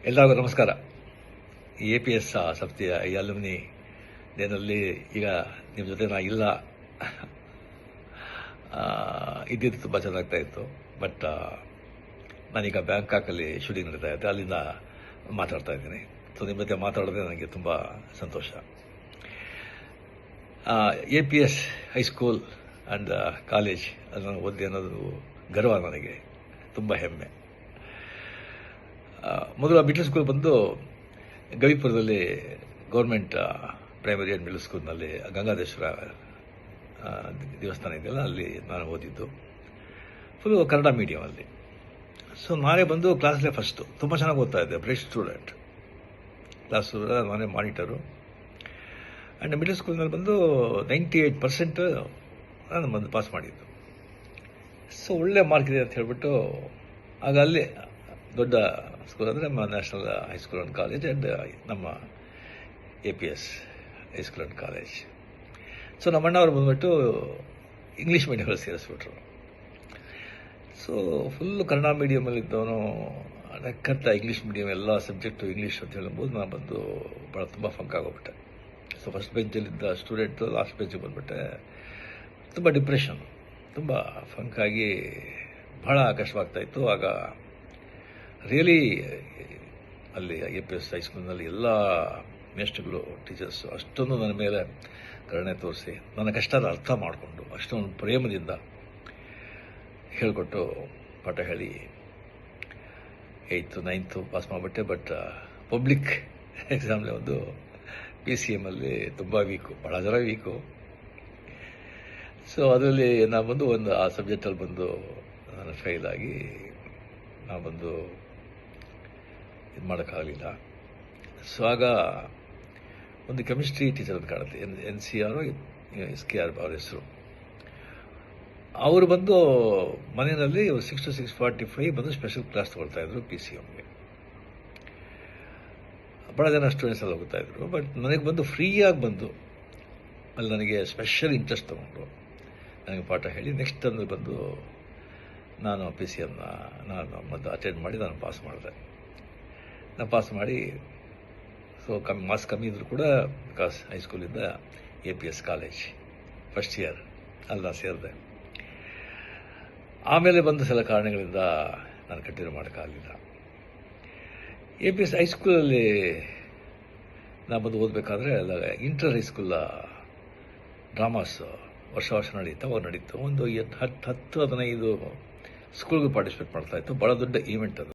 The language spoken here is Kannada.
ಎಲ್ಲರಿಗೂ ನಮಸ್ಕಾರ. APS ಸಂಸ್ಥೆಯ ಈ ಅಲ್ಯುಮಿನಿ ಡೇನಲ್ಲಿ ಈಗ ನಿಮ್ಮ ಜೊತೆ ನಾ ಇಲ್ಲ. ಇದ್ದಿದ್ದು ತುಂಬ ಚೆನ್ನಾಗ್ತಾ ಇತ್ತು. ಬಟ್ ನಾನೀಗ ಬ್ಯಾಂಕಾಕಲ್ಲಿ ಶೂಟಿಂಗ್ ನಡೀತಾ ಇದ್ದೆ, ಅಲ್ಲಿಂದ ಮಾತಾಡ್ತಾ ಇದ್ದೀನಿ. ಸೊ ನಿಮ್ಮ ಜೊತೆ ಮಾತಾಡೋದೇ ನನಗೆ ತುಂಬ ಸಂತೋಷ. APS ಹೈಸ್ಕೂಲ್ ಆ್ಯಂಡ್ ಕಾಲೇಜ್ ಅದನ್ನು ಓದಿ ಅನ್ನೋದು ಗರ್ವ ನನಗೆ, ತುಂಬ ಹೆಮ್ಮೆ. ಮೊದಲು ಮಿಡ್ಲ್ ಸ್ಕೂಲ್ ಬಂದು ಗವಿಪುರದಲ್ಲಿ ಗೌರ್ಮೆಂಟ್ ಪ್ರೈಮರಿ ಆ್ಯಂಡ್ ಮಿಡ್ಲ್ ಸ್ಕೂಲ್ನಲ್ಲಿ ಗಂಗಾಧೇಶ್ವರ ದೇವಸ್ಥಾನ ಇದೆಯಲ್ಲ, ಅಲ್ಲಿ ನಾನು ಓದಿದ್ದು. ಫುಲ್ಲು ಕನ್ನಡ ಮೀಡಿಯಮಲ್ಲಿ. ಸೊ ನಾನೇ ಬಂದು ಕ್ಲಾಸಲ್ಲೇ ಫಸ್ಟು, ತುಂಬ ಚೆನ್ನಾಗಿ ಓದ್ತಾ ಇದ್ದೆ, ಬ್ರೈಟ್ ಸ್ಟೂಡೆಂಟ್. ಕ್ಲಾಸು ನಾನೇ ಮಾನಿಟರು. ಆ್ಯಂಡ್ ಮಿಡ್ಲ್ ಸ್ಕೂಲ್ನಲ್ಲಿ ಬಂದು 98% ನಾನು ಬಂದು ಪಾಸ್ ಮಾಡಿದ್ದು. ಸೊ ಒಳ್ಳೆ ಮಾರ್ಕ್ ಇದೆ ಅಂತ ಹೇಳಿಬಿಟ್ಟು ಆಗ ಅಲ್ಲಿ ದೊಡ್ಡ ಸ್ಕೂಲ್ ಅಂದರೆ ನಮ್ಮ national high school and college and ನಮ್ಮ APS high school and college. So ನಮ್ಮ ಅಣ್ಣವ್ರು ಬಂದುಬಿಟ್ಟು ಇಂಗ್ಲೀಷ್ ಮೀಡಿಯಮಲ್ಲಿ ಸೇರಿಸ್ಬಿಟ್ರು. ಸೊ ಫುಲ್ಲು ಕನ್ನಡ ಮೀಡಿಯಮಲ್ಲಿದ್ದವನು ನಕ್ಕಂತ ಇಂಗ್ಲೀಷ್ ಮೀಡಿಯಮ್ ಎಲ್ಲ ಸಬ್ಜೆಕ್ಟು ಇಂಗ್ಲೀಷ್ ಅಂತ ಹೇಳ್ಬೋದು. ನಾನು ಬಂದು ಭಾಳ ತುಂಬ ಫಂಕ್ ಆಗೋಗ್ಬಿಟ್ಟೆ. ಸೊ ಫಸ್ಟ್ ಬೆಂಚಲ್ಲಿದ್ದ ಸ್ಟೂಡೆಂಟು ಲಾಸ್ಟ್ ಬೆಂಚಿಗೆ ಬಂದುಬಿಟ್ಟೆ. ತುಂಬ ಡಿಪ್ರೆಷನ್, ತುಂಬ ಫಂಕಾಗಿ ಭಾಳ ಕಷ್ಟವಾಗ್ತಾಯಿತ್ತು. ಆಗ ರಿಯಲಿ ಅಲ್ಲಿ APS ಹೈಸ್ಕೂಲ್ನಲ್ಲಿ ಎಲ್ಲ ಮೇಷ್ಟ್ರುಗಳು, ಟೀಚರ್ಸು ಅಷ್ಟೊಂದು ನನ್ನ ಮೇಲೆ ಕರುಣೆ ತೋರಿಸಿ, ನನ್ನ ಕಷ್ಟದ ಅರ್ಥ ಮಾಡಿಕೊಂಡು ಅಷ್ಟೊಂದು ಪ್ರೇಮದಿಂದ ಹೇಳಿಕೊಟ್ಟು ಪಾಠ ಹೇಳಿ 8th 9th ಪಾಸ್ ಮಾಡಿಬಿಟ್ಟೆ. ಬಟ್ ಪಬ್ಲಿಕ್ ಎಕ್ಸಾಮ್ಲಿ ಒಂದು PCM ಅಲ್ಲಿ ತುಂಬ ವೀಕು, ಭಾಳ ಜನ ವೀಕು. ಸೊ ಅದರಲ್ಲಿ ನಾನು ಬಂದು ಆ ಸಬ್ಜೆಕ್ಟಲ್ಲಿ ಬಂದು ನಾನು ಫೇಲ್ ಆಗಿ ನಾನು ಬಂದು ಇದು ಮಾಡೋಕ್ಕಾಗಲಿಲ್ಲ. ಸೊ ಆಗ ಒಂದು ಕೆಮಿಸ್ಟ್ರಿ ಟೀಚರ್ ಅಂತ ಕಾಣುತ್ತೆ, NCR SKR ಅವ್ರ ಹೆಸರು. ಅವರು ಬಂದು ಮನೆಯಲ್ಲಿ 6 to 6:45 ಬಂದು ಸ್ಪೆಷಲ್ ಕ್ಲಾಸ್ ತೊಗೊಳ್ತಾಯಿದ್ರು PCMಗೆ. ಭಾಳ ಜನ ಸ್ಟೂಡೆಂಟ್ಸ್ ಎಲ್ಲ ಹೋಗ್ತಾಯಿದ್ರು. ಬಟ್ ನನಗೆ ಬಂದು ಫ್ರೀಯಾಗಿ ಬಂದು ಅಲ್ಲಿ ನನಗೆ ಸ್ಪೆಷಲ್ ಇಂಟ್ರೆಸ್ಟ್ ತೊಗೊಂಡು ನನಗೆ ಪಾಠ ಹೇಳಿ ನೆಕ್ಸ್ಟ್ ಅಂದ್ರೆ ಬಂದು ನಾನು PCMನ ನಾನು ಮತ್ತು ಅಟೆಂಡ್ ಮಾಡಿ ನಾನು ಪಾಸ್ ಮಾಡಿದೆ. ನಾನು ಪಾಸ್ ಮಾಡಿ ಸೊ ಮಾರ್ಕ್ಸ್ ಕಮ್ಮಿ ಇದ್ದರೂ ಕೂಡ ಬಿಕಾಸ್ ಹೈಸ್ಕೂಲಿಂದ APS ಕಾಲೇಜ್ ಫಸ್ಟ್ ಇಯರ್ ಅಲ್ಲಿ ನಾನು ಸೇರಿದೆ. ಆಮೇಲೆ ಬಂದು ಸಿಲ ಕಾರಣಗಳಿಂದ ನಾನು ಕಂಟಿನ್ಯೂ ಮಾಡೋಕ್ಕಾಗಲಿಲ್ಲ. APS ಹೈಸ್ಕೂಲಲ್ಲಿ ನಾನು ಬಂದು ಓದಬೇಕಾದ್ರೆ ಅಲ್ಲ ಇಂಟರ್ ಹೈಸ್ಕೂಲ ಡ್ರಾಮಾಸ್ ವರ್ಷ ನಡೀತು. ಒಂದು 10-15 ಸ್ಕೂಲ್ಗೆ ಪಾರ್ಟಿಸಿಪೇಟ್ ಮಾಡ್ತಾಯಿತ್ತು. ಭಾಳ ದೊಡ್ಡ ಈವೆಂಟ್ ಅದು.